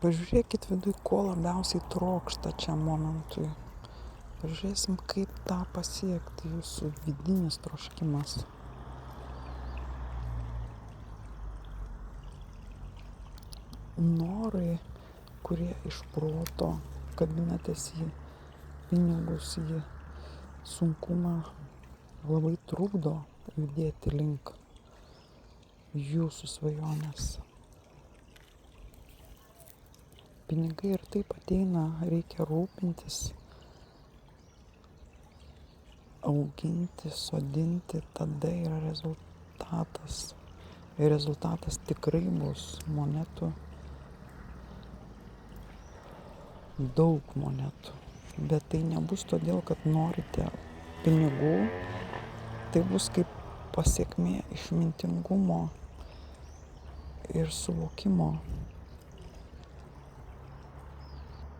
Pažiūrėkit viduj, ko labiausiai trokšta čia momentui. Pažiūrėsim, kaip tą pasiekti, jūsų vidinis troškimas. Norai, kurie iš proto kabinatės į pinigus, į sunkumą, labai trukdo judėti link jūsų svajonės. Pinigai ir taip ateina, reikia rūpintis, auginti, sodinti, tada yra rezultatas. Ir rezultatas tikrai bus monetų, daug monetų. Bet tai nebus todėl, kad norite pinigų, tai bus kaip pasekmė išmintingumo ir suvokimo,